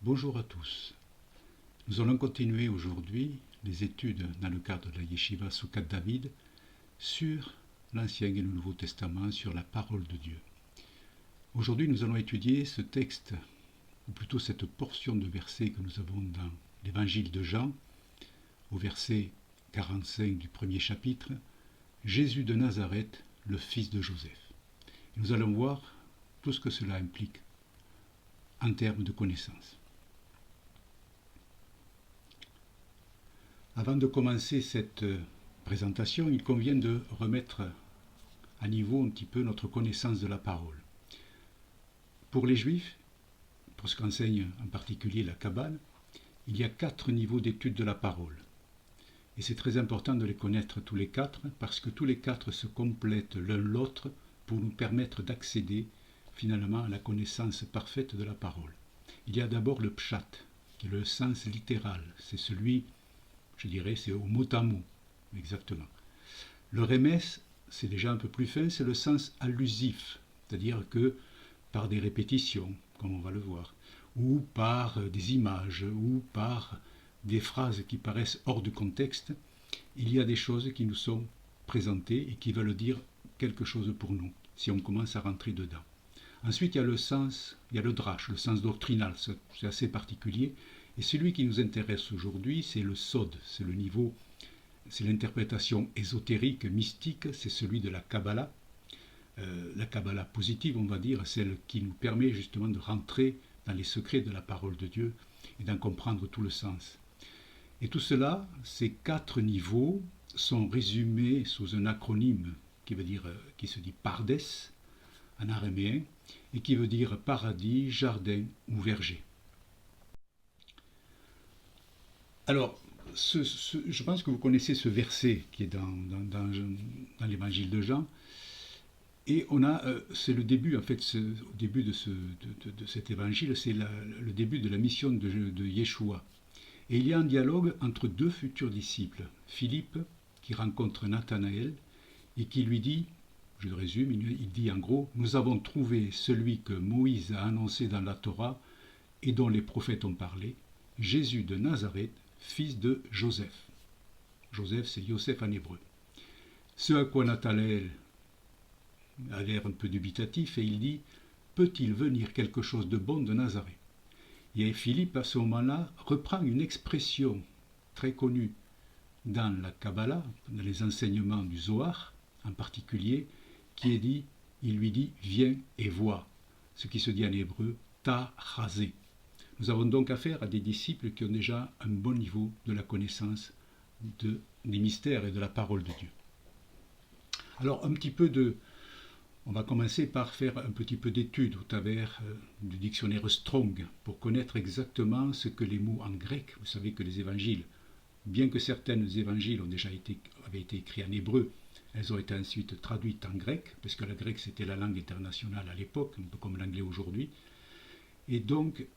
Bonjour à tous. Nous allons continuer aujourd'hui les études dans le cadre de la Yeshiva Soukat David sur l'Ancien et le Nouveau Testament, sur la parole de Dieu. Aujourd'hui, nous allons étudier ce texte, ou plutôt cette portion de versets que nous avons dans l'Évangile de Jean, au verset 45 du premier chapitre, Jésus de Nazareth, le fils de Joseph. Et nous allons voir tout ce que cela implique en termes de connaissances. Avant de commencer cette présentation, il convient de remettre à niveau un petit peu notre connaissance de la parole. Pour les Juifs, pour ce qu'enseigne en particulier la Kabbale, il y a 4 niveaux d'étude de la parole. Et c'est très important de les connaître tous les 4, parce que tous les 4 se complètent l'un l'autre pour nous permettre d'accéder finalement à la connaissance parfaite de la parole. Il y a d'abord le pshat, qui est le sens littéral, c'est celui, je dirais, c'est au mot à mot, exactement. Le remes, c'est déjà un peu plus fin, c'est le sens allusif, c'est-à-dire que par des répétitions, comme on va le voir, ou par des images, ou par des phrases qui paraissent hors de contexte, il y a des choses qui nous sont présentées et qui veulent dire quelque chose pour nous, si on commence à rentrer dedans. Ensuite, il y a le sens, il y a le drash, le sens doctrinal, c'est assez particulier. Et celui qui nous intéresse aujourd'hui, c'est le sod, c'est le niveau, c'est l'interprétation ésotérique, mystique, c'est celui de la Kabbalah. La Kabbalah positive, on va dire, celle qui nous permet justement de rentrer dans les secrets de la parole de Dieu et d'en comprendre tout le sens. Et tout cela, ces 4 niveaux, sont résumés sous un acronyme qui veut dire, qui se dit Pardes en araméen et qui veut dire paradis, jardin ou verger. Alors, je pense que vous connaissez ce verset qui est dans l'évangile de Jean. Et on a, c'est le début, en fait, au début de cet évangile, c'est le début de la mission de Yeshua. Et il y a un dialogue entre 2 futurs disciples, Philippe, qui rencontre Nathanaël, et qui lui dit, je le résume, il dit en gros, « Nous avons trouvé celui que Moïse a annoncé dans la Torah et dont les prophètes ont parlé, Jésus de Nazareth, fils de Joseph. » Joseph, c'est Yosef en hébreu. Ce à quoi Nathanaël a l'air un peu dubitatif et il dit « Peut-il venir quelque chose de bon de Nazareth ?» Et Philippe, à ce moment-là, reprend une expression très connue dans la Kabbalah, dans les enseignements du Zohar en particulier, qui est dit, il lui dit « Viens et vois », ce qui se dit en hébreu « Ta chazé ». Nous avons donc affaire à des disciples qui ont déjà un bon niveau de la connaissance des mystères et de la parole de Dieu. Alors, on va commencer par faire un petit peu d'études au travers du dictionnaire Strong pour connaître exactement ce que les mots en grec, vous savez que les évangiles, bien que certains évangiles avaient été écrits en hébreu, elles ont été ensuite traduites en grec, parce que le grec c'était la langue internationale à l'époque, un peu comme l'anglais aujourd'hui. Et donc,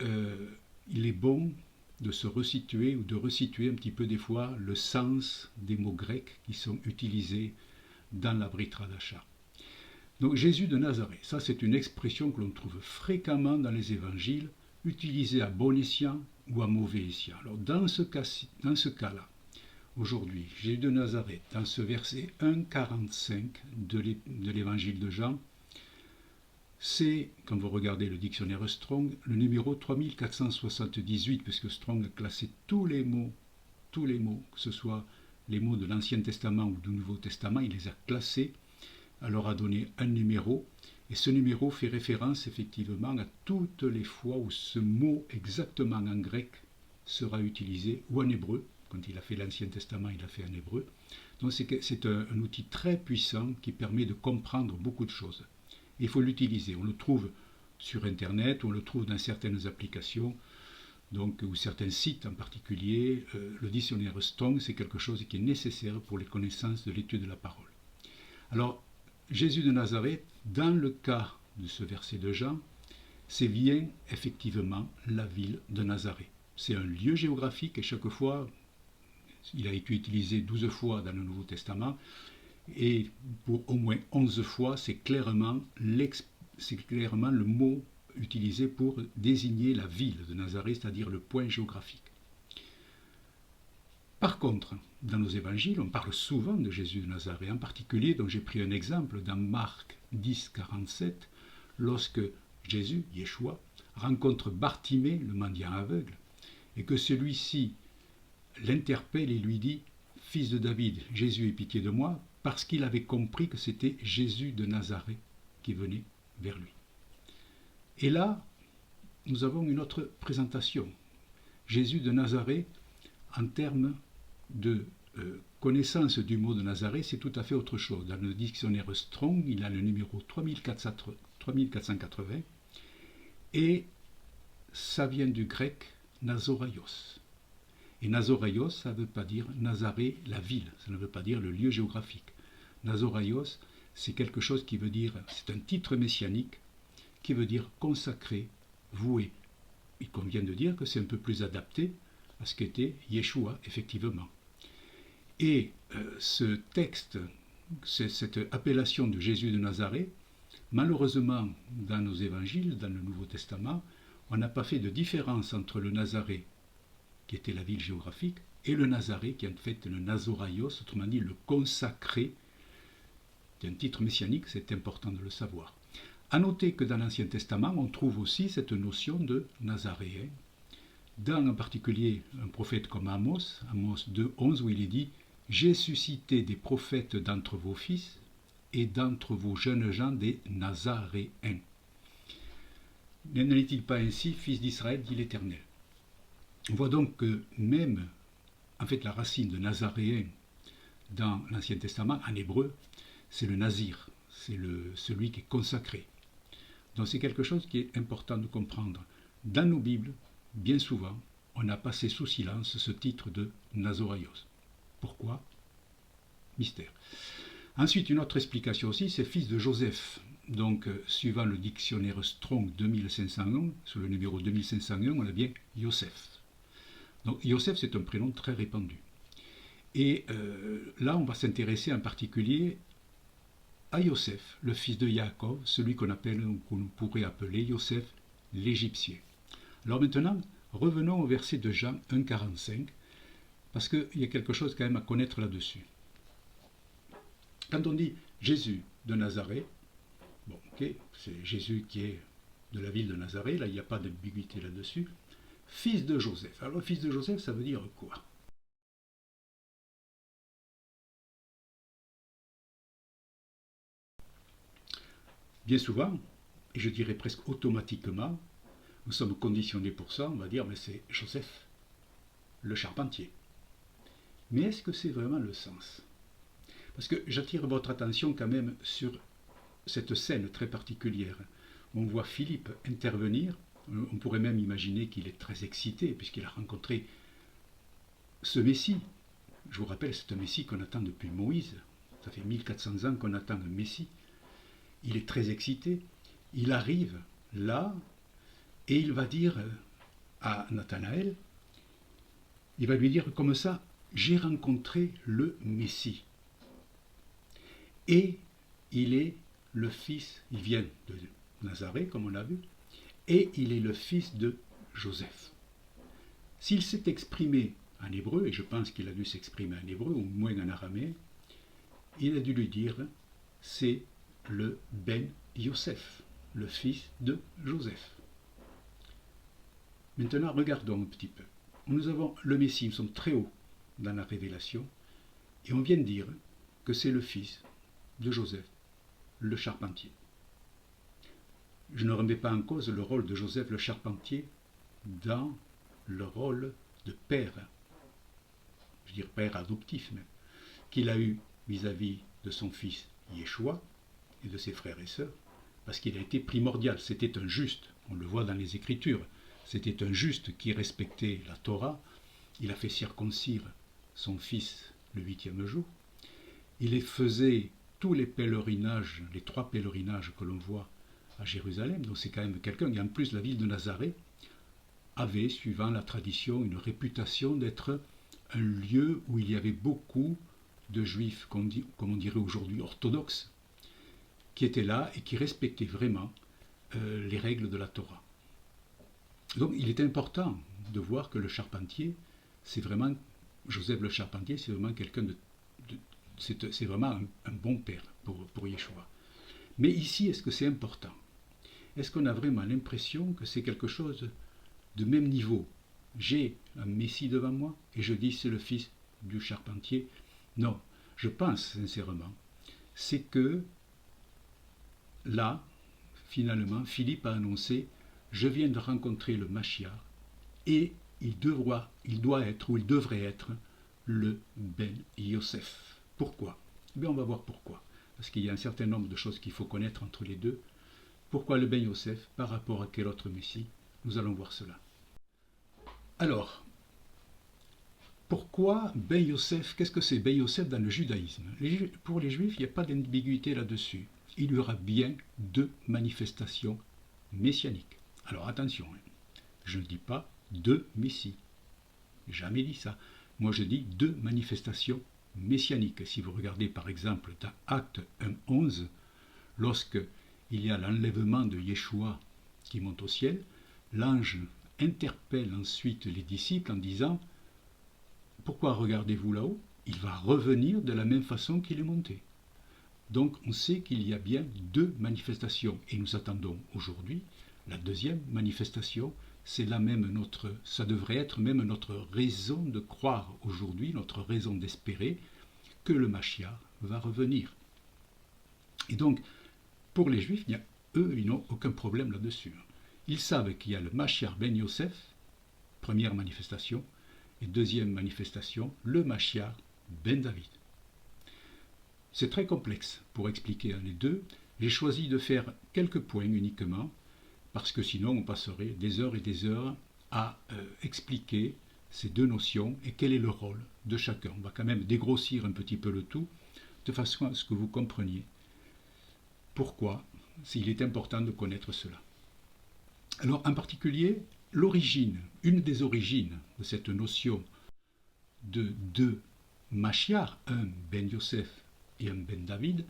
il est bon de se resituer ou de resituer un petit peu des fois le sens des mots grecs qui sont utilisés dans la Brit Hadasha. Donc Jésus de Nazareth, ça c'est une expression que l'on trouve fréquemment dans les évangiles, utilisée à bon escient ou à mauvais escient. Alors dans ce cas-là, aujourd'hui, Jésus de Nazareth, dans ce verset 1,45 de l'évangile de Jean, c'est, quand vous regardez le dictionnaire Strong, le numéro 3478, puisque Strong a classé tous les mots, que ce soit les mots de l'Ancien Testament ou du Nouveau Testament, il les a classés, alors a donné un numéro, et ce numéro fait référence effectivement à toutes les fois où ce mot exactement en grec sera utilisé, ou en hébreu, quand il a fait l'Ancien Testament, il l'a fait en hébreu. Donc c'est un outil très puissant qui permet de comprendre beaucoup de choses. Il faut l'utiliser. On le trouve sur Internet, on le trouve dans certaines applications, donc, ou certains sites en particulier. Le dictionnaire Strong, c'est quelque chose qui est nécessaire pour les connaissances de l'étude de la parole. Alors, Jésus de Nazareth, dans le cas de ce verset de Jean, c'est bien effectivement la ville de Nazareth. C'est un lieu géographique et chaque fois, il a été utilisé 12 fois dans le Nouveau Testament, et pour au moins 11 fois, c'est clairement le mot utilisé pour désigner la ville de Nazareth, c'est-à-dire le point géographique. Par contre, dans nos évangiles, on parle souvent de Jésus de Nazareth, en particulier, dont j'ai pris un exemple dans Marc 10, 47, lorsque Jésus, Yeshua, rencontre Bartimée, le mendiant aveugle, et que celui-ci l'interpelle et lui dit « Fils de David, Jésus, aie pitié de moi », parce qu'il avait compris que c'était Jésus de Nazareth qui venait vers lui. Et là, nous avons une autre présentation. Jésus de Nazareth, en termes de connaissance du mot de Nazareth, c'est tout à fait autre chose. Dans le dictionnaire Strong, il a le numéro 3480, et ça vient du grec Nazoraios. Et Nazoraios, ça ne veut pas dire Nazareth, la ville, ça ne veut pas dire le lieu géographique. Nazoraios, c'est quelque chose qui veut dire, c'est un titre messianique qui veut dire consacré, voué. Il convient de dire que c'est un peu plus adapté à ce qu'était Yeshua, effectivement. Et ce texte, cette appellation de Jésus de Nazareth, malheureusement, dans nos évangiles, dans le Nouveau Testament, on n'a pas fait de différence entre le Nazareth, qui était la ville géographique, et le Nazareth, qui est en fait le Nazoraios, autrement dit le consacré. C'est un titre messianique, c'est important de le savoir. À noter que dans l'Ancien Testament, on trouve aussi cette notion de Nazaréen, dans en particulier un prophète comme Amos, Amos 2,11, où il est dit « J'ai suscité des prophètes d'entre vos fils et d'entre vos jeunes gens des Nazaréens. N'en est-il pas ainsi, fils d'Israël, dit l'Éternel ?» On voit donc que même, en fait, la racine de Nazaréen dans l'Ancien Testament, en hébreu, c'est le Nazir, c'est celui qui est consacré. Donc c'est quelque chose qui est important de comprendre. Dans nos Bibles, bien souvent, on a passé sous silence ce titre de Nazoraios. Pourquoi? Mystère. Ensuite, une autre explication aussi, c'est fils de Joseph. Donc, suivant le dictionnaire Strong 2501, sur le numéro 2501, on a bien Yosef. Donc, Yosef, c'est un prénom très répandu. Et là, on va s'intéresser en particulier à Yosef, le fils de Yaakov, celui qu'on pourrait appeler Yosef l'Égyptien. Alors maintenant, revenons au verset de Jean 1,45, parce qu'il y a quelque chose quand même à connaître là-dessus. Quand on dit Jésus de Nazareth, bon, ok, c'est Jésus qui est de la ville de Nazareth, là il n'y a pas d'ambiguïté là-dessus, fils de Joseph. Alors fils de Joseph, ça veut dire quoi? Bien souvent, et je dirais presque automatiquement, nous sommes conditionnés pour ça, on va dire, mais c'est Joseph, le charpentier. Mais est-ce que c'est vraiment le sens? Parce que j'attire votre attention quand même sur cette scène très particulière. On voit Philippe intervenir, on pourrait même imaginer qu'il est très excité puisqu'il a rencontré ce Messie. Je vous rappelle, c'est un Messie qu'on attend depuis Moïse. Ça fait 1400 ans qu'on attend un Messie. Il est très excité. Il arrive là et il va dire à Nathanaël, il va lui dire comme ça, j'ai rencontré le Messie. Et il est le fils, il vient de Nazareth, comme on l'a vu, et il est le fils de Joseph. S'il s'est exprimé en hébreu, et je pense qu'il a dû s'exprimer en hébreu, ou moins en araméen, il a dû lui dire, c'est le Ben Yosef, le fils de Joseph. Maintenant, regardons un petit peu. Nous avons le Messie, nous sommes très haut dans la révélation, et on vient de dire que c'est le fils de Joseph, le charpentier. Je ne remets pas en cause le rôle de Joseph le charpentier dans le rôle de père, je veux dire père adoptif même, qu'il a eu vis-à-vis de son fils Yeshua et de ses frères et sœurs, parce qu'il a été primordial, c'était un juste, on le voit dans les Écritures, c'était un juste qui respectait la Torah, il a fait circoncire son fils le 8e jour, il faisait tous les pèlerinages, les 3 pèlerinages que l'on voit à Jérusalem, donc c'est quand même quelqu'un, et en plus la ville de Nazareth avait, suivant la tradition, une réputation d'être un lieu où il y avait beaucoup de juifs, comme on dirait aujourd'hui, orthodoxes, qui étaient là et qui respectaient vraiment les règles de la Torah. Donc il est important de voir que le charpentier, c'est vraiment, Joseph le charpentier, c'est vraiment quelqu'un c'est vraiment un bon père pour Yeshua. Mais ici, est-ce que c'est important? Est-ce qu'on a vraiment l'impression que c'est quelque chose de même niveau? J'ai un Messie devant moi et je dis c'est le fils du charpentier. Non, je pense sincèrement, c'est que là, finalement, Philippe a annoncé, je viens de rencontrer le Mashiach et il doit être, ou il devrait être, le Ben Yosef. Pourquoi? On va voir pourquoi. Parce qu'il y a un certain nombre de choses qu'il faut connaître entre les deux. Pourquoi le Ben Yosef par rapport à quel autre Messie? Nous allons voir cela. Alors, pourquoi Ben Yosef? Qu'est-ce que c'est Ben Yosef dans le judaïsme? Pour les juifs, il n'y a pas d'ambiguïté là-dessus. Il y aura bien deux manifestations messianiques. Alors attention, je ne dis pas deux messies. Jamais dit ça. Moi je dis deux manifestations messianiques. Si vous regardez par exemple dans Acte 1.11, lorsque il y a l'enlèvement de Yeshua qui monte au ciel, l'ange interpelle ensuite les disciples en disant « Pourquoi regardez-vous là-haut? Il va revenir de la même façon qu'il est monté. » Donc on sait qu'il y a bien deux manifestations et nous attendons aujourd'hui la deuxième manifestation. C'est là même ça devrait être même notre raison de croire aujourd'hui, notre raison d'espérer que le Mashiach va revenir. Et donc, pour les Juifs, ils n'ont aucun problème là-dessus. Ils savent qu'il y a le Mashiach ben Yosef, première manifestation, et deuxième manifestation, le Mashiach ben David. C'est très complexe pour expliquer les deux. J'ai choisi de faire quelques points uniquement, parce que sinon on passerait des heures et des heures à expliquer ces deux notions et quel est le rôle de chacun. On va quand même dégrossir un petit peu le tout, de façon à ce que vous compreniez pourquoi il est important de connaître cela. Alors en particulier, l'origine, une des origines de cette notion de deux Mashiach, un Ben Yosef et un Ben David,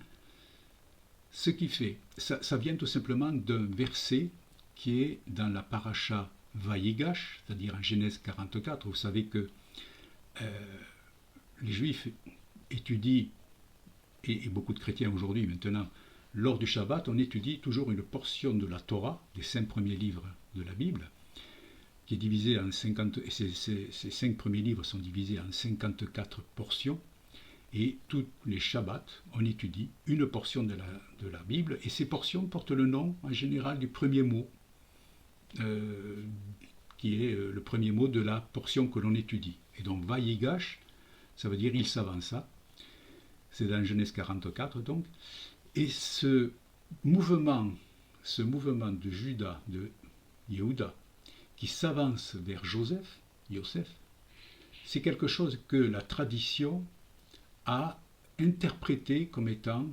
ce qui fait, ça vient tout simplement d'un verset qui est dans la paracha Vayigash, c'est-à-dire en Genèse 44. Vous savez que les Juifs étudient, et beaucoup de chrétiens aujourd'hui maintenant, lors du Shabbat, on étudie toujours une portion de la Torah, des 5 premiers livres de la Bible, qui est divisée en 50, et ces 5 premiers livres sont divisés en 54 portions, et tous les Shabbats, on étudie une portion de la Bible, et ces portions portent le nom, en général, du premier mot, qui est le premier mot de la portion que l'on étudie. Et donc, Vayigash, ça veut dire « il s'avança », c'est dans Genèse 44, donc, et ce mouvement de Judas, de Yehuda, qui s'avance vers Yosef, c'est quelque chose que la tradition a interprété comme étant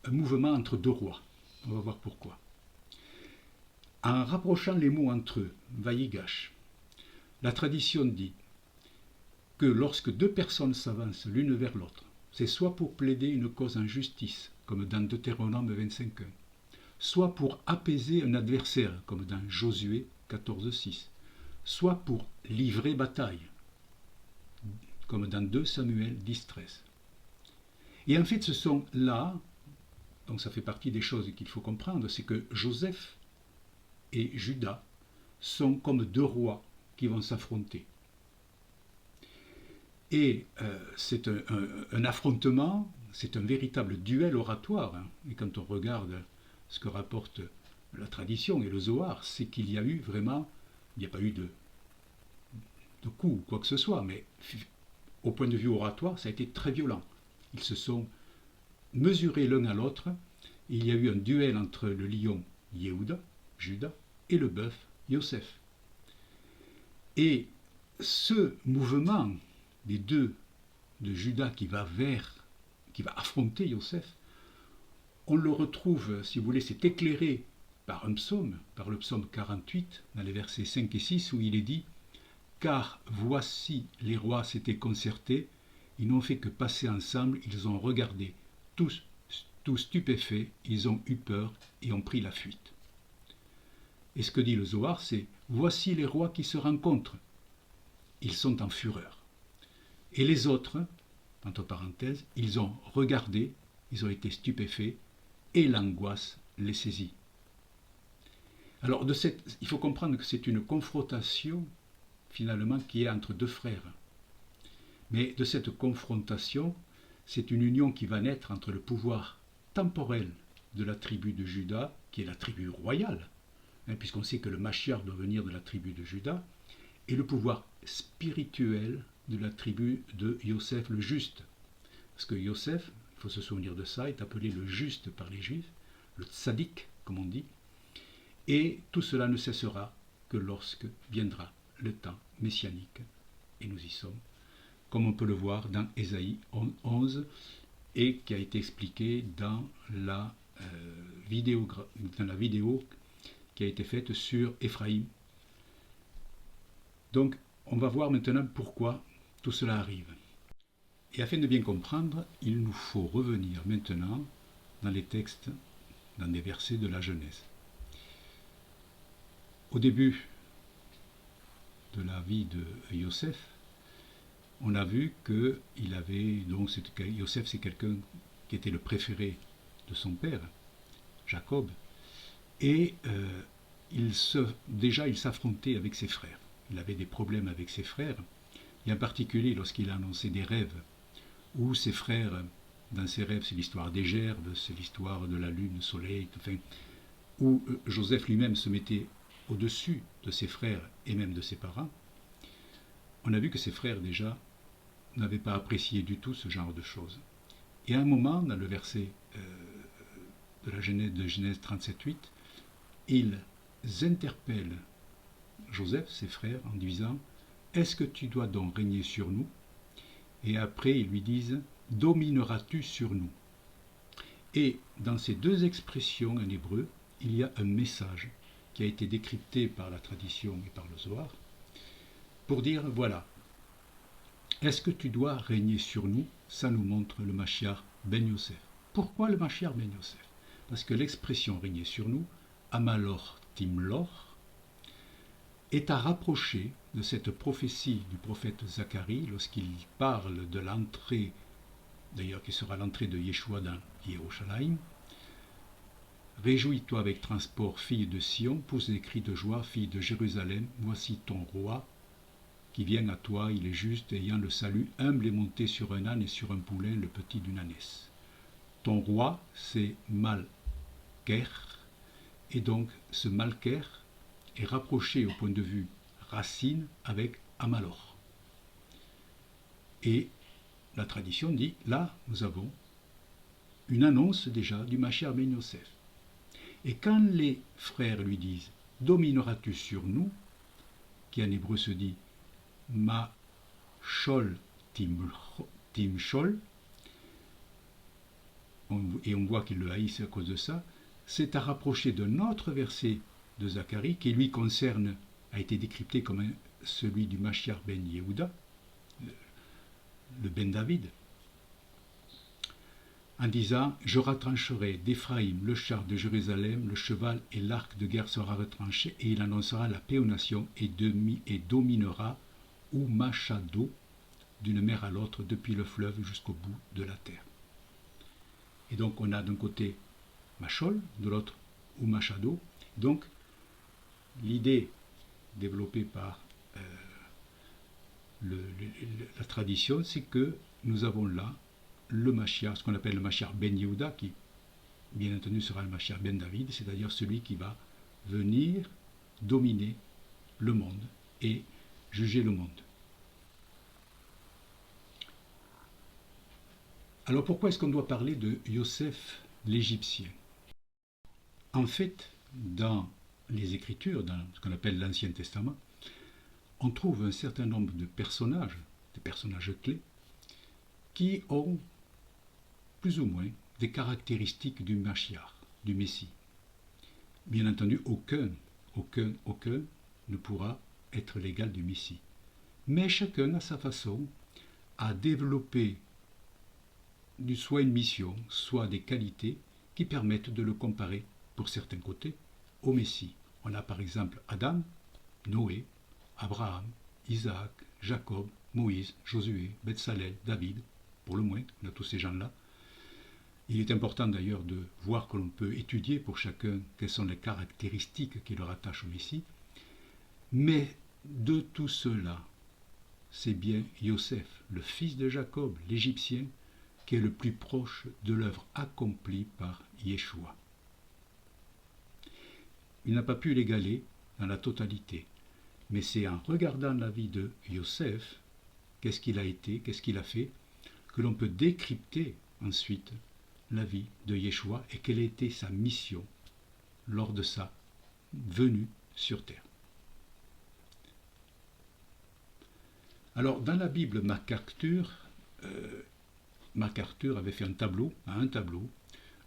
un mouvement entre deux rois. On va voir pourquoi. En rapprochant les mots entre eux, Vayigash, la tradition dit que lorsque deux personnes s'avancent l'une vers l'autre, c'est soit pour plaider une cause en justice, comme dans Deutéronome 25.1, soit pour apaiser un adversaire, comme dans Josué 14.6, soit pour livrer bataille, comme dans 2 Samuel 10.13. Et en fait, ce sont là, donc ça fait partie des choses qu'il faut comprendre, c'est que Joseph et Judas sont comme deux rois qui vont s'affronter. Et c'est un affrontement, c'est un véritable duel oratoire. Hein. Et quand on regarde ce que rapporte la tradition et le Zohar, c'est qu'il y a eu vraiment, il n'y a pas eu de coups ou quoi que ce soit, mais au point de vue oratoire, ça a été très violent. Ils se sont mesurés l'un à l'autre, et il y a eu un duel entre le lion Yehuda, Judas, et le bœuf Yosef. Et ce mouvement des deux de Judas qui va affronter Yosef, on le retrouve, si vous voulez, c'est éclairé par un psaume, par le psaume 48, dans les versets 5 et 6, où il est dit « Car voici les rois s'étaient concertés, ils n'ont fait que passer ensemble, ils ont regardé, tous stupéfaits, ils ont eu peur et ont pris la fuite. » Et ce que dit le Zohar, c'est « Voici les rois qui se rencontrent. Ils sont en fureur. » Et les autres, entre parenthèses, ils ont regardé, ils ont été stupéfaits, et l'angoisse les saisit. Alors, il faut comprendre que c'est une confrontation, finalement, qui est entre deux frères. Mais de cette confrontation, c'est une union qui va naître entre le pouvoir temporel de la tribu de Juda, qui est la tribu royale, puisqu'on sait que le Mashiach doit venir de la tribu de Juda, et le pouvoir spirituel de la tribu de Yosef le juste. Parce que Yosef, il faut se souvenir de ça, est appelé le juste par les Juifs, le tzaddik, comme on dit, et tout cela ne cessera que lorsque viendra le temps messianique, et nous y sommes, comme on peut le voir dans Ésaïe 11, et qui a été expliqué dans la vidéo qui a été faite sur Éphraïm. Donc, on va voir maintenant pourquoi tout cela arrive. Et afin de bien comprendre, il nous faut revenir maintenant dans les textes, dans des versets de la Genèse. Au début de la vie de Yosef, on a vu que Yosef, c'est quelqu'un qui était le préféré de son père, Jacob, et déjà il s'affrontait avec ses frères. Il avait des problèmes avec ses frères, et en particulier lorsqu'il a annoncé des rêves, où ses frères, dans ses rêves, c'est l'histoire des gerbes, c'est l'histoire de la lune, du soleil, enfin, où Joseph lui-même se mettait au-dessus de ses frères et même de ses parents. On a vu que ses frères déjà n'avaient pas apprécié du tout ce genre de choses. Et à un moment, dans le verset de Genèse 37.8, ils interpellent Joseph, ses frères, en disant « Est-ce que tu dois donc régner sur nous ?» Et après, ils lui disent « Domineras-tu sur nous ?» Et dans ces deux expressions en hébreu, il y a un message qui a été décrypté par la tradition et par le Zohar, pour dire, voilà, est-ce que tu dois régner sur nous? Ça nous montre le Mashiach ben Yosef. Pourquoi le Mashiach ben Yosef? Parce que l'expression régner sur nous, Amalor Timlor, est à rapprocher de cette prophétie du prophète Zacharie lorsqu'il parle de l'entrée, d'ailleurs qui sera l'entrée de Yeshua dans Yerushalayim. Réjouis-toi avec transport, fille de Sion, pousse des cris de joie, fille de Jérusalem, voici ton roi qui vient à toi, il est juste, ayant le salut, humble et monté sur un âne et sur un poulain, le petit d'une ânesse. Ton roi, c'est Malker, et donc ce Malker est rapproché au point de vue racine avec Amalor. Et la tradition dit, là, nous avons une annonce déjà du Mashiach ben Yosef. Et quand les frères lui disent « Domineras-tu sur nous ?» qui en hébreu se dit « Ma shol timshol » et on voit qu'ils le haïssent à cause de ça, c'est à rapprocher d'un autre verset de Zacharie qui lui concerne, a été décrypté comme celui du Mashiach ben Yehuda, le ben David, en disant « Je retrancherai d'Éphraïm le char de Jérusalem, le cheval et l'arc de guerre sera retranché, et il annoncera la paix aux nations et dominera Umashado d'une mer à l'autre, depuis le fleuve jusqu'au bout de la terre. » Et donc on a d'un côté Machol, de l'autre Umashado. Donc l'idée développée par la tradition, c'est que nous avons là le Mashiach, ce qu'on appelle le Mashiach ben Yehuda, qui bien entendu sera le Mashiach ben David, c'est-à-dire celui qui va venir dominer le monde et juger le monde. Alors pourquoi est-ce qu'on doit parler de Yosef l'Égyptien? En fait, dans les Écritures, dans ce qu'on appelle l'Ancien Testament, on trouve un certain nombre de personnages, des personnages clés, qui ont plus ou moins des caractéristiques du Mashiach, du Messie. Bien entendu, aucun ne pourra être l'égal du Messie. Mais chacun, à sa façon, a développé soit une mission, soit des qualités qui permettent de le comparer, pour certains côtés, au Messie. On a par exemple Adam, Noé, Abraham, Isaac, Jacob, Moïse, Josué, Bethsalel, David, pour le moins, on a tous ces gens-là. Il est important d'ailleurs de voir que l'on peut étudier pour chacun quelles sont les caractéristiques qui le rattachent au Messie. Mais de tout cela, c'est bien Yosef, le fils de Jacob, l'Égyptien, qui est le plus proche de l'œuvre accomplie par Yeshua. Il n'a pas pu l'égaler dans la totalité, mais c'est en regardant la vie de Yosef, qu'est-ce qu'il a été, qu'est-ce qu'il a fait, que l'on peut décrypter ensuite la vie de Yeshua et quelle était sa mission lors de sa venue sur terre. Alors, dans la Bible, MacArthur avait fait un tableau,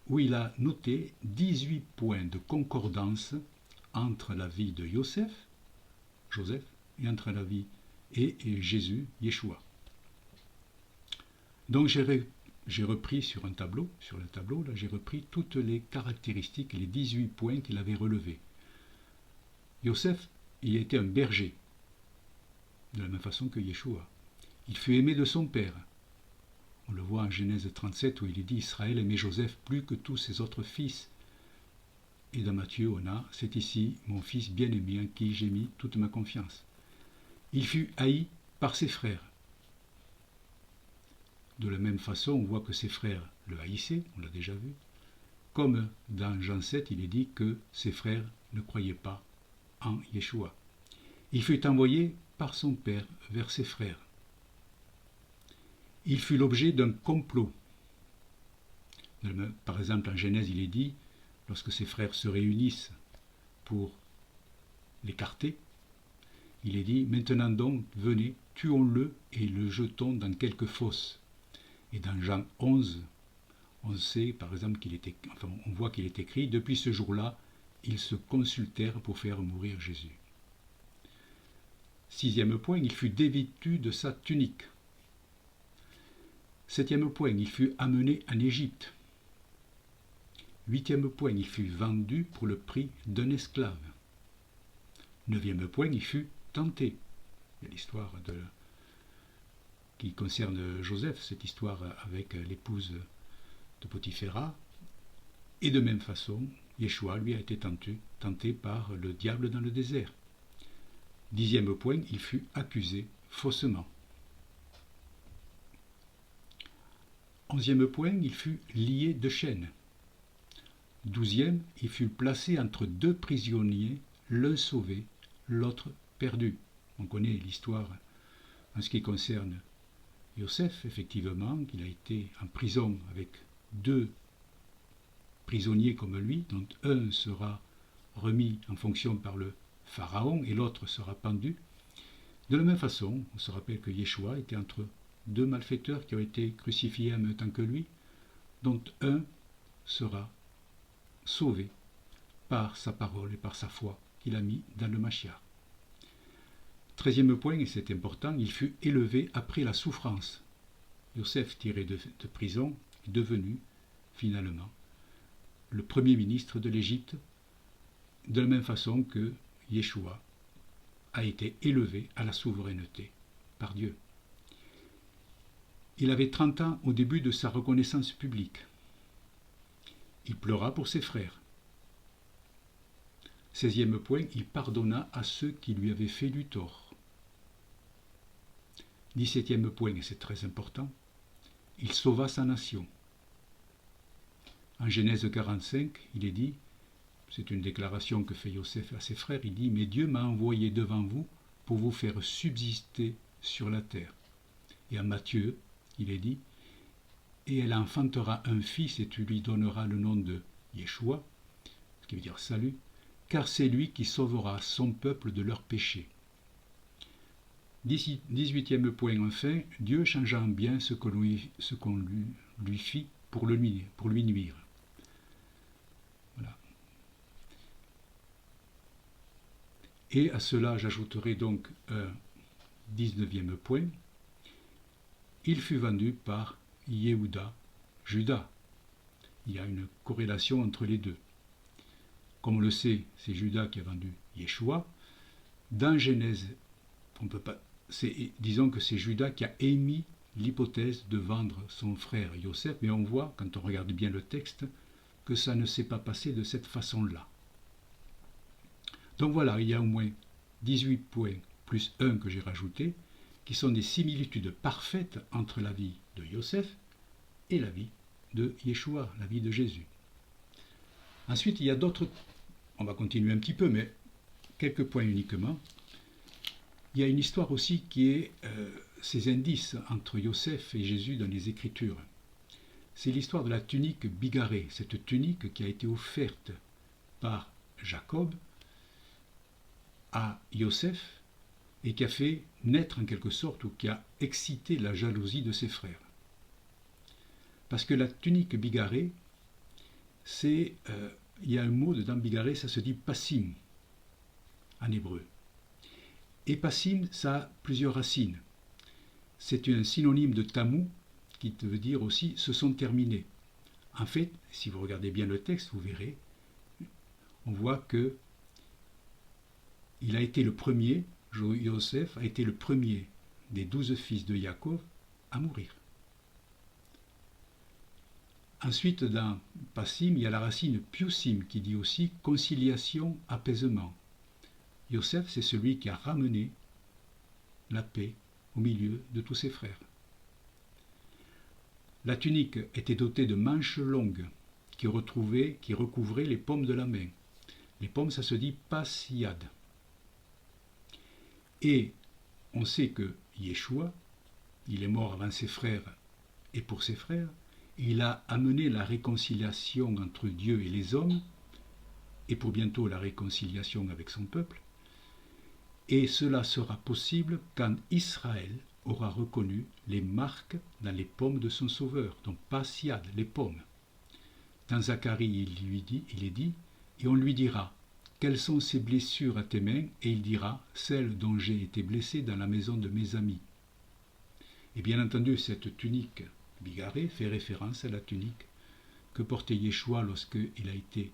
où il a noté 18 points de concordance entre la vie de Joseph, et entre la vie et Jésus, Yeshua. Donc j'ai repris sur le tableau, là, j'ai repris toutes les caractéristiques, les 18 points qu'il avait relevés. Joseph, il était un berger, de la même façon que Yeshua. Il fut aimé de son père. On le voit en Genèse 37 où il est dit « Israël aimait Joseph plus que tous ses autres fils ». Et dans Matthieu, on a « C'est ici mon fils bien-aimé en qui j'ai mis toute ma confiance ». Il fut haï par ses frères. De la même façon, on voit que ses frères le haïssaient, on l'a déjà vu. Comme dans Jean 7, il est dit que ses frères ne croyaient pas en Yeshua. Il fut envoyé par son père vers ses frères. Il fut l'objet d'un complot. Par exemple, en Genèse, il est dit, lorsque ses frères se réunissent pour l'écarter, il est dit, maintenant donc, venez, tuons-le et le jetons dans quelque fosse. Et dans Jean 11, on sait, par exemple, on voit qu'il est écrit, depuis ce jour-là, ils se consultèrent pour faire mourir Jésus. 6e point, il fut dévêtu de sa tunique. 7e point, il fut amené en Égypte. 8e point, il fut vendu pour le prix d'un esclave. 9e point, il fut tenté. Il y a l'histoire qui concerne Joseph, cette histoire avec l'épouse de Potiphéra. Et de même façon, Yeshua lui a été tenté par le diable dans le désert. 10e point, il fut accusé faussement. 11e point, il fut lié de chaînes. 12e, il fut placé entre deux prisonniers, l'un sauvé, l'autre perdu. On connaît l'histoire en ce qui concerne Yosef, effectivement, qu'il a été en prison avec deux prisonniers comme lui, dont un sera remis en fonction par le Pharaon et l'autre sera pendu. De la même façon, on se rappelle que Yeshua était entre deux malfaiteurs qui ont été crucifiés en même temps que lui, dont un sera sauvé par sa parole et par sa foi qu'il a mis dans le Mashiach. 13e point, et c'est important, il fut élevé après la souffrance. Yosef, tiré de prison, est devenu finalement le premier ministre de l'Égypte, de la même façon que Yeshua a été élevé à la souveraineté par Dieu. Il avait 30 ans au début de sa reconnaissance publique. Il pleura pour ses frères. 16e point, il pardonna à ceux qui lui avaient fait du tort. 17e point, et c'est très important, il sauva sa nation. En Genèse 45, il est dit, c'est une déclaration que fait Yosef à ses frères, il dit « Mais Dieu m'a envoyé devant vous pour vous faire subsister sur la terre. » Et en Matthieu, il est dit « Et elle enfantera un fils et tu lui donneras le nom de Yeshua, ce qui veut dire salut, car c'est lui qui sauvera son peuple de leurs péchés. » 18e point enfin, Dieu changea en bien ce qu'on lui fit pour lui nuire. Voilà. Et à cela, j'ajouterai donc un 19e point. Il fut vendu par Yehuda, Judas. Il y a une corrélation entre les deux. comme on le sait, c'est Judas qui a vendu Yeshua. Dans Genèse, on peut pas, disons que c'est Judas qui a émis l'hypothèse de vendre son frère Yosef, mais on voit, quand on regarde bien le texte, que ça ne s'est pas passé de cette façon-là. Donc voilà, il y a au moins 18 points, plus un que j'ai rajouté, qui sont des similitudes parfaites entre la vie de Yosef et la vie de Yeshua, la vie de Jésus. Ensuite, il y a d'autres, on va continuer un petit peu, mais quelques points uniquement. Il y a une histoire aussi qui est ces indices entre Yosef et Jésus dans les Écritures. C'est l'histoire de la tunique bigarrée, cette tunique qui a été offerte par Jacob à Yosef et qui a fait naître en quelque sorte, ou qui a excité la jalousie de ses frères. Parce que la tunique bigarrée, il y a un mot dedans, bigarré, ça se dit passim en hébreu. Et passim, ça a plusieurs racines. C'est un synonyme de tamou qui veut dire aussi se sont terminés. En fait, si vous regardez bien le texte, vous verrez, on voit que il a été le premier, Yosef a été le premier des 12 fils de Jacob à mourir. Ensuite, dans passim, il y a la racine piusim qui dit aussi conciliation, apaisement. Yosef, c'est celui qui a ramené la paix au milieu de tous ses frères. La tunique était dotée de manches longues qui recouvraient les paumes de la main. Les paumes, ça se dit pasiad. Et on sait que Yeshua, il est mort avant ses frères et pour ses frères, il a amené la réconciliation entre Dieu et les hommes, et pour bientôt la réconciliation avec son peuple, et cela sera possible quand Israël aura reconnu les marques dans les paumes de son sauveur, donc pasiad, les paumes. Dans Zacharie, il est dit, et on lui dira, quelles sont ces blessures à tes mains? Et il dira, celles dont j'ai été blessé dans la maison de mes amis. Et bien entendu, cette tunique bigarrée fait référence à la tunique que portait Yeshua lorsqu'il a été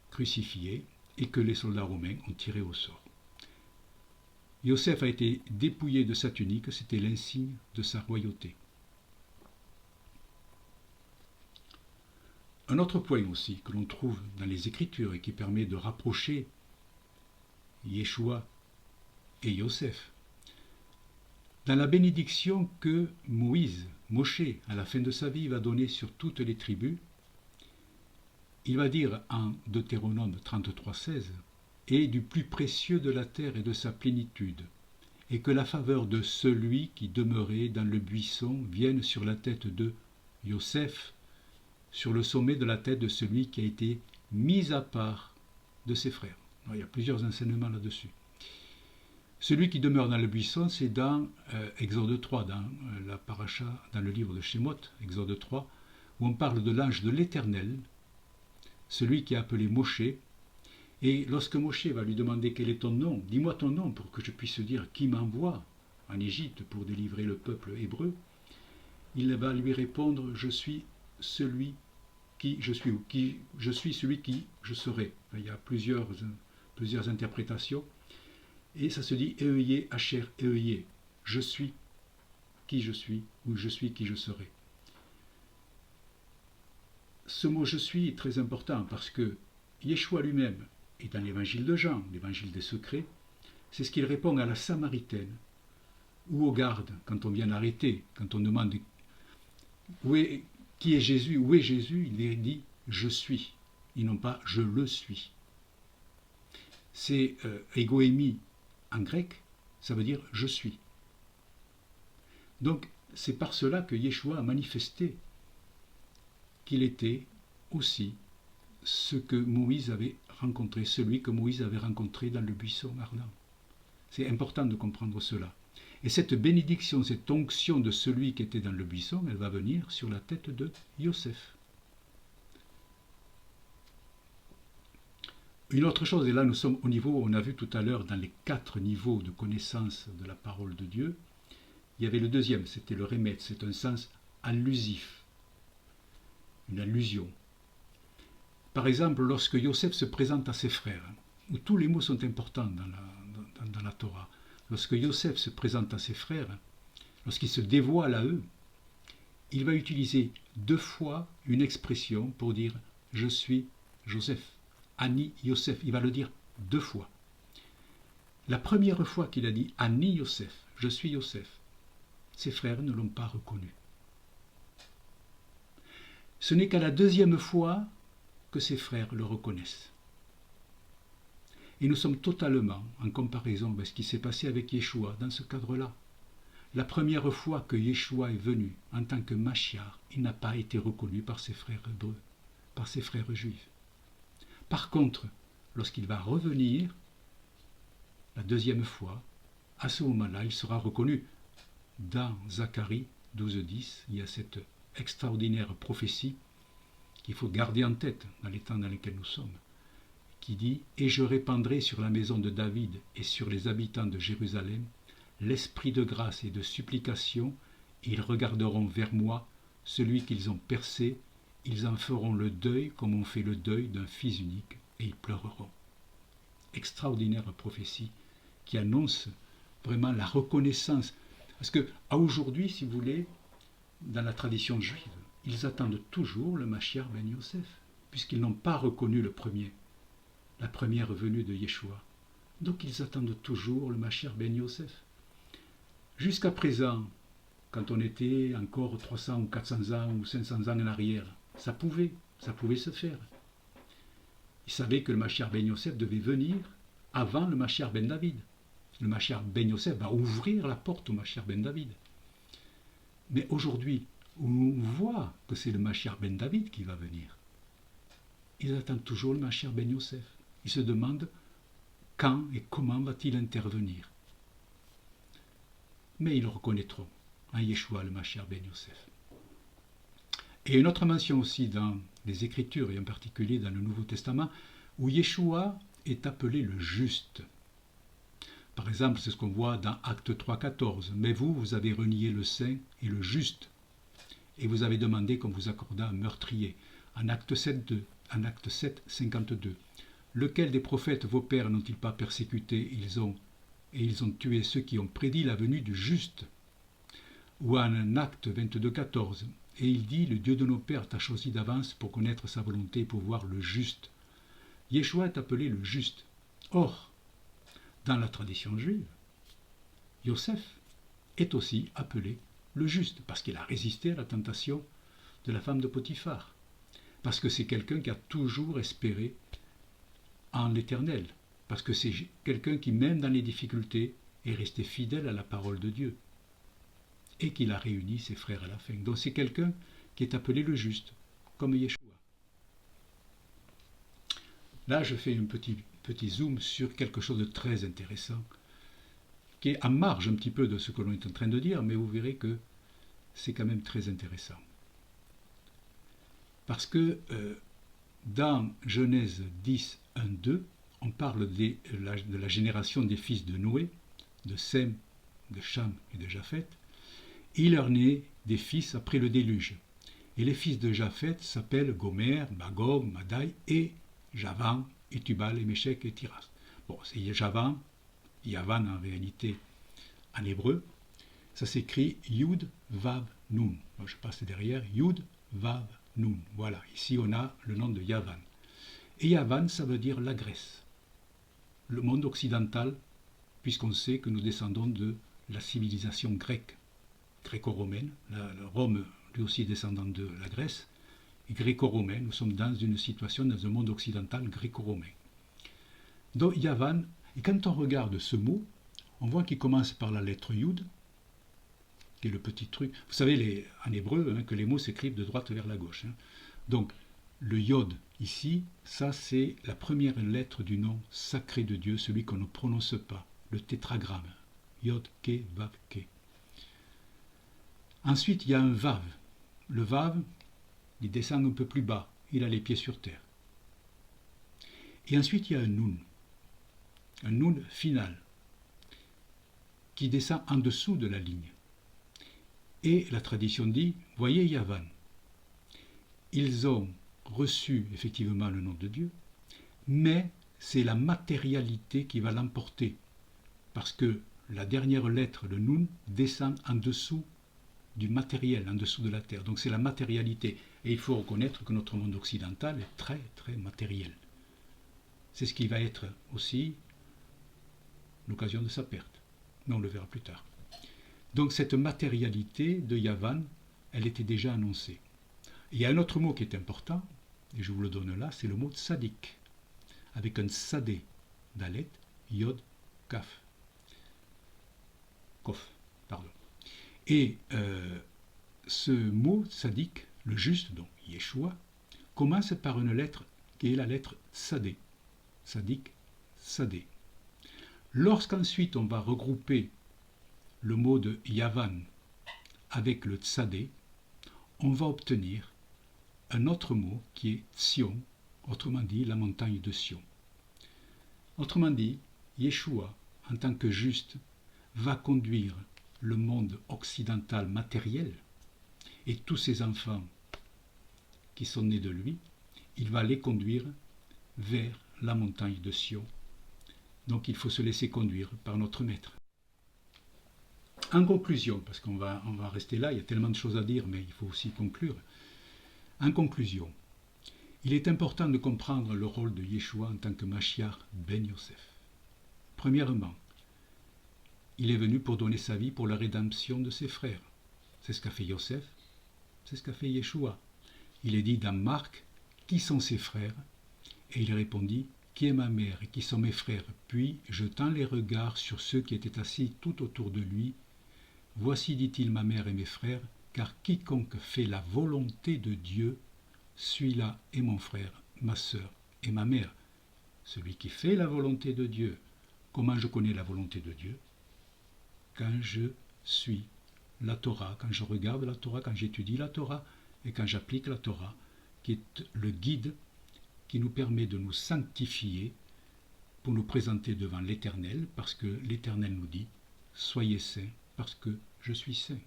crucifié et que les soldats romains ont tiré au sort. Yosef a été dépouillé de sa tunique, c'était l'insigne de sa royauté. Un autre point aussi que l'on trouve dans les Écritures et qui permet de rapprocher Yeshua et Yosef, dans la bénédiction que Moshe, à la fin de sa vie, va donner sur toutes les tribus, il va dire en Deutéronome 33,16 « Et du plus précieux de la terre et de sa plénitude, et que la faveur de celui qui demeurait dans le buisson vienne sur la tête de Yosef, sur le sommet de la tête de celui qui a été mis à part de ses frères. » Alors, il y a plusieurs enseignements là-dessus. Celui qui demeure dans le buisson, c'est dans Exode 3, dans la paracha, dans le livre de Shemot, Exode 3, où on parle de l'ange de l'Éternel, celui qui est appelé Moshe. Et lorsque Moshe va lui demander quel est ton nom, dis-moi ton nom pour que je puisse dire qui m'envoie en Égypte pour délivrer le peuple hébreu, il va lui répondre, je suis celui qui je suis, ou qui je suis celui qui je serai. Il y a plusieurs interprétations. Et ça se dit Euyé, Hacher, Euyé. Je suis qui je suis, ou je suis qui je serai. Ce mot je suis est très important parce que Yeshua lui-même est dans l'évangile de Jean, l'évangile des secrets. C'est ce qu'il répond à la Samaritaine ou aux gardes quand on vient l'arrêter, quand on demande qui est Jésus, où est Jésus, il dit je suis, et non pas je le suis. C'est egoémie en grec, ça veut dire je suis. Donc c'est par cela que Yeshua a manifesté qu'il était aussi ce que Moïse avait rencontré, celui que Moïse avait rencontré dans le buisson ardent. C'est important de comprendre cela. Et cette bénédiction, cette onction de celui qui était dans le buisson, elle va venir sur la tête de Yosef. Une autre chose, et là nous sommes au niveau, on a vu tout à l'heure dans les 4 niveaux de connaissance de la parole de Dieu, il y avait le deuxième, c'était le remet, c'est un sens allusif, une allusion. Par exemple, lorsque Yosef se présente à ses frères, où tous les mots sont importants dans la Torah, lorsque Yosef se présente à ses frères, lorsqu'il se dévoile à eux, il va utiliser 2 fois une expression pour dire « je suis Joseph ». Ani Yosef, il va le dire 2 fois. La première fois qu'il a dit « Ani Yosef », « je suis Yosef », ses frères ne l'ont pas reconnu. Ce n'est qu'à la 2e fois que ses frères le reconnaissent. Et nous sommes totalement en comparaison avec ce qui s'est passé avec Yeshua dans ce cadre-là. La première fois que Yeshua est venu en tant que Mashiach, il n'a pas été reconnu par ses frères hébreux, par ses frères juifs. Par contre, lorsqu'il va revenir, la 2e fois, à ce moment-là, il sera reconnu. Dans Zacharie 12:10, il y a cette extraordinaire prophétie qu'il faut garder en tête dans les temps dans lesquels nous sommes, qui dit « Et je répandrai sur la maison de David et sur les habitants de Jérusalem l'esprit de grâce et de supplication, et ils regarderont vers moi, celui qu'ils ont percé, ils en feront le deuil comme on fait le deuil d'un fils unique, et ils pleureront. » Extraordinaire prophétie qui annonce vraiment la reconnaissance. Parce qu'à aujourd'hui, si vous voulez, dans la tradition juive, ils attendent toujours le Mashiach ben Yosef, puisqu'ils n'ont pas reconnu la première venue de Yeshua. Donc ils attendent toujours le Mashiach ben Yosef. Jusqu'à présent, quand on était encore 300 ou 400 ans ou 500 ans en arrière, ça pouvait se faire. Ils savaient que le Mashiach ben Yosef devait venir avant le Mashiach ben David. Le Mashiach ben Yosef va ouvrir la porte au Mashiach ben David. Mais aujourd'hui, on voit que c'est le Mashiach ben David qui va venir. Ils attendent toujours le Mashiach ben Yosef. Ils se demandent quand et comment va-t-il intervenir. Mais ils reconnaîtront en Yeshua le Mashiach ben Yosef. Et une autre mention aussi dans les Écritures, et en particulier dans le Nouveau Testament, où Yeshua est appelé le juste. Par exemple, c'est ce qu'on voit dans Acte 3,14. « Mais vous, vous avez renié le saint et le juste, et vous avez demandé qu'on vous accordât un meurtrier. » En Acte 7, 52. « Lequel des prophètes vos pères n'ont-ils pas persécuté ils ont tué ceux qui ont prédit la venue du juste. » Ou en Acte 22,14. « Et il dit, le Dieu de nos pères t'a choisi d'avance pour connaître sa volonté et pour voir le juste. » Yeshua est appelé le juste. Or, dans la tradition juive, Yosef est aussi appelé le juste, parce qu'il a résisté à la tentation de la femme de Potiphar, parce que c'est quelqu'un qui a toujours espéré en l'Éternel, parce que c'est quelqu'un qui, même dans les difficultés, est resté fidèle à la parole de Dieu, et qu'il a réuni ses frères à la fin. Donc c'est quelqu'un qui est appelé le juste, comme Yeshua. Là, je fais un petit zoom sur quelque chose de très intéressant, qui est en marge un petit peu de ce que l'on est en train de dire, mais vous verrez que c'est quand même très intéressant. Parce que dans Genèse 10, 1, 2, on parle de la génération des fils de Noé, de Sem, de Cham et de Japheth. Il leur naît des fils après le déluge. Et les fils de Japheth s'appellent Gomer, Magog, Madai et Javan, et Tubal, et Méchec, et Tiras. Bon, c'est Javan, Yavan en réalité en hébreu. Ça s'écrit Yud, Vav, Nun. Bon, je passe derrière, Yud, Vav, Nun. Voilà, ici on a le nom de Yavan. Et Yavan, ça veut dire la Grèce, le monde occidental, puisqu'on sait que nous descendons de la civilisation grecque, gréco-romaine. Rome, lui aussi descendant de la Grèce, gréco-romain, nous sommes dans une situation, dans un monde occidental gréco-romain. Donc Yavan, et quand on regarde ce mot, on voit qu'il commence par la lettre Yud, qui est le petit truc. Vous savez en hébreu que les mots s'écrivent de droite vers la gauche. Donc le Yod ici, ça c'est la première lettre du nom sacré de Dieu, celui qu'on ne prononce pas, le tétragramme. Yod, Ke, Vav, Ke. Ensuite, il y a un Vav. Le Vav, il descend un peu plus bas, il a les pieds sur terre. Et ensuite, il y a un Nun final, qui descend en dessous de la ligne. Et la tradition dit, voyez Yavan, ils ont reçu effectivement le nom de Dieu, mais c'est la matérialité qui va l'emporter, parce que la dernière lettre, le Nun, descend en dessous du matériel, en dessous de la terre. Donc c'est la matérialité. Et il faut reconnaître que notre monde occidental est très, très matériel. C'est ce qui va être aussi l'occasion de sa perte. Mais on le verra plus tard. Donc cette matérialité de Yavan, elle était déjà annoncée. Il y a un autre mot qui est important, et je vous le donne là, c'est le mot tzadik, avec un sadé, dalet, yod, kaf. Kof, pardon. Et ce mot tzadik, le juste, donc Yeshua, commence par une lettre qui est la lettre Tsadé. Tzadik, Tsadé. Lorsqu'ensuite on va regrouper le mot de Yavan avec le Tsadé, on va obtenir un autre mot qui est Sion, autrement dit la montagne de Sion. Autrement dit, Yeshua, en tant que juste, va conduire le monde occidental matériel et tous ses enfants qui sont nés de lui, il va les conduire vers la montagne de Sion. Donc il faut se laisser conduire par notre maître. En conclusion, parce qu'on va rester là, il y a tellement de choses à dire, mais il faut aussi conclure. En conclusion, il est important de comprendre le rôle de Yeshua en tant que Mashiach ben Yosef. Premièrement, il est venu pour donner sa vie pour la rédemption de ses frères. C'est ce qu'a fait Yosef, c'est ce qu'a fait Yeshua. Il est dit dans Marc, qui sont ses frères? Et il répondit, qui est ma mère et qui sont mes frères? Puis, jetant les regards sur ceux qui étaient assis tout autour de lui, voici, dit-il, ma mère et mes frères, car quiconque fait la volonté de Dieu, celui-là est mon frère, ma sœur et ma mère. Celui qui fait la volonté de Dieu. Comment je connais la volonté de Dieu? Quand je suis la Torah, quand je regarde la Torah, quand j'étudie la Torah et quand j'applique la Torah, qui est le guide qui nous permet de nous sanctifier pour nous présenter devant l'Éternel, parce que l'Éternel nous dit « Soyez saints, parce que je suis saint ».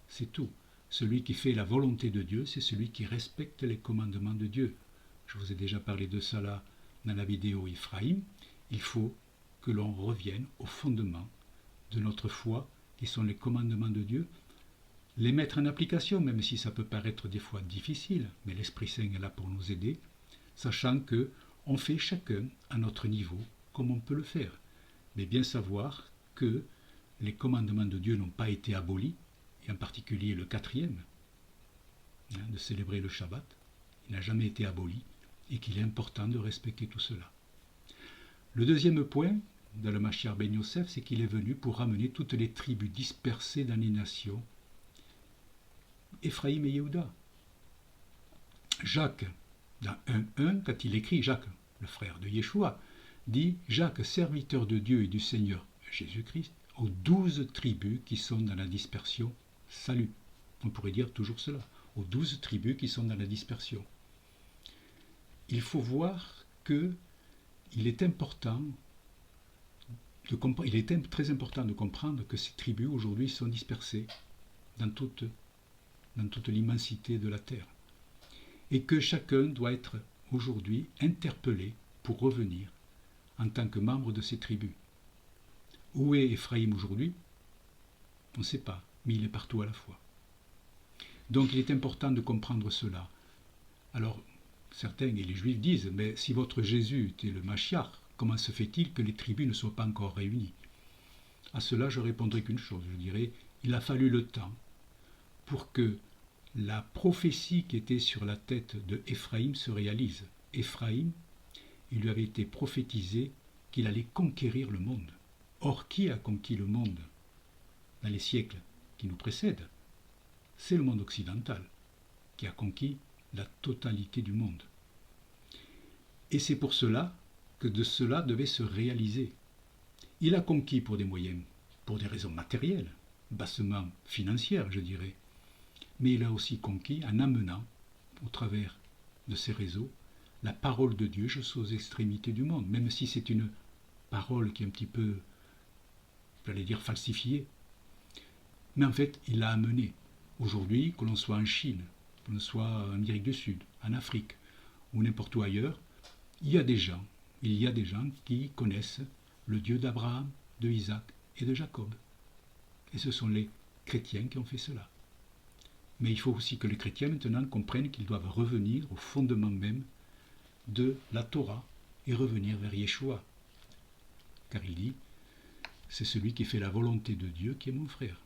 C'est tout. Celui qui fait la volonté de Dieu, c'est celui qui respecte les commandements de Dieu. Je vous ai déjà parlé de cela dans la vidéo Ephraïm. Il faut que l'on revienne au fondement de notre foi, qui sont les commandements de Dieu, les mettre en application, même si ça peut paraître des fois difficile, mais l'Esprit Saint est là pour nous aider, sachant que on fait chacun à notre niveau comme on peut le faire. Mais bien savoir que les commandements de Dieu n'ont pas été abolis, et en particulier le 4e, de célébrer le Shabbat, il n'a jamais été aboli, et qu'il est important de respecter tout cela. Le deuxième point dans le Mashiach ben Yosef, c'est qu'il est venu pour ramener toutes les tribus dispersées dans les nations, Ephraïm et Yehuda. Jacques, dans 1.1, quand il écrit, Jacques, le frère de Yeshua, dit « Jacques, serviteur de Dieu et du Seigneur Jésus-Christ, aux 12 tribus qui sont dans la dispersion, salut ». On pourrait dire toujours cela, aux 12 tribus qui sont dans la dispersion. Il faut voir qu'il est important il est très important de comprendre que ces tribus aujourd'hui sont dispersées dans toute l'immensité de la terre. Et que chacun doit être aujourd'hui interpellé pour revenir en tant que membre de ces tribus. Où est Ephraïm aujourd'hui? On ne sait pas, mais il est partout à la fois. Donc il est important de comprendre cela. Alors, certains et les Juifs disent, mais si votre Jésus était le Mashiach, comment se fait-il que les tribus ne soient pas encore réunies? À cela, je répondrai qu'une chose, je dirais, il a fallu le temps pour que la prophétie qui était sur la tête de Éphraïm se réalise. Éphraïm, il lui avait été prophétisé qu'il allait conquérir le monde. Or, qui a conquis le monde dans les siècles qui nous précèdent? C'est le monde occidental qui a conquis la totalité du monde. Et c'est pour cela que de cela devait se réaliser. Il a conquis pour des moyens, pour des raisons matérielles, bassement financières, je dirais, mais il a aussi conquis en amenant, au travers de ces réseaux, la parole de Dieu jusqu'aux extrémités du monde, même si c'est une parole qui est un petit peu, j'allais dire, falsifiée. Mais en fait, il l'a amené. Aujourd'hui, que l'on soit en Chine, que l'on soit en Amérique du Sud, en Afrique, ou n'importe où ailleurs, il y a des gens, qui connaissent le Dieu d'Abraham, de Isaac et de Jacob. Et ce sont les chrétiens qui ont fait cela. Mais il faut aussi que les chrétiens maintenant comprennent qu'ils doivent revenir au fondement même de la Torah et revenir vers Yeshua. Car il dit, c'est celui qui fait la volonté de Dieu qui est mon frère.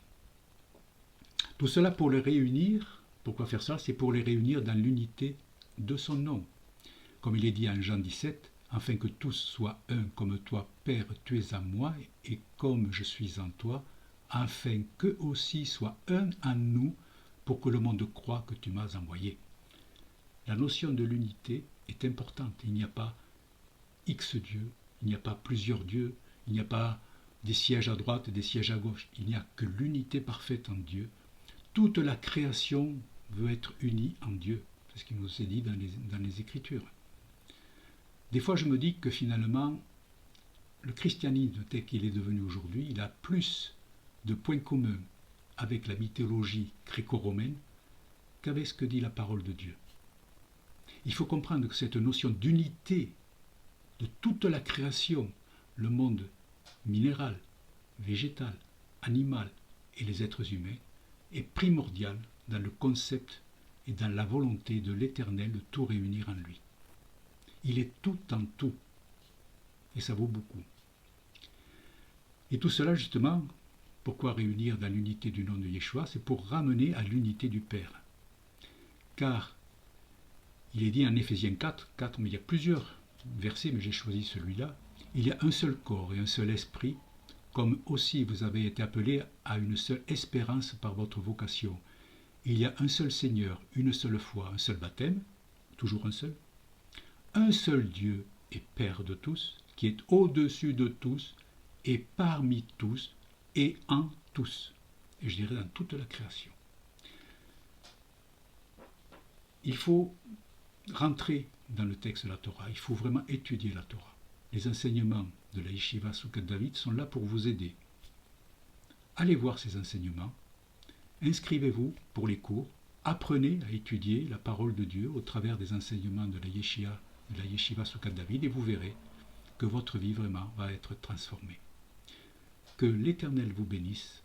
Tout cela pour les réunir. Pourquoi faire ça? C'est pour les réunir dans l'unité de son nom. Comme il est dit en Jean 17, afin que tous soient un, comme toi, Père, tu es à moi, et comme je suis en toi, afin qu'eux aussi soient un en nous, pour que le monde croie que tu m'as envoyé. La notion de l'unité est importante. Il n'y a pas X dieux, il n'y a pas plusieurs dieux, il n'y a pas des sièges à droite et des sièges à gauche. Il n'y a que l'unité parfaite en Dieu. Toute la création veut être unie en Dieu. C'est ce qui nous est dit dans les Écritures. Des fois, je me dis que finalement, le christianisme tel qu'il est devenu aujourd'hui, il a plus de points communs avec la mythologie gréco-romaine qu'avec ce que dit la parole de Dieu. Il faut comprendre que cette notion d'unité de toute la création, le monde minéral, végétal, animal et les êtres humains, est primordiale dans le concept et dans la volonté de l'Éternel de tout réunir en lui. Il est tout en tout, et ça vaut beaucoup. Et tout cela, justement, pourquoi réunir dans l'unité du nom de Yeshua? C'est pour ramener à l'unité du Père. Car il est dit en Éphésiens 4, mais il y a plusieurs versets, mais j'ai choisi celui-là. Il y a un seul corps et un seul esprit, comme aussi vous avez été appelés à une seule espérance par votre vocation. Il y a un seul Seigneur, une seule foi, un seul baptême, toujours un seul Dieu et Père de tous, qui est au-dessus de tous, et parmi tous, et en tous. Et je dirais dans toute la création. Il faut rentrer dans le texte de la Torah, il faut vraiment étudier la Torah. Les enseignements de la Yeshiva Soukat David sont là pour vous aider. Allez voir ces enseignements, inscrivez-vous pour les cours, apprenez à étudier la parole de Dieu au travers des enseignements de la Yeshiva Soukat David, et vous verrez que votre vie vraiment va être transformée. Que l'Éternel vous bénisse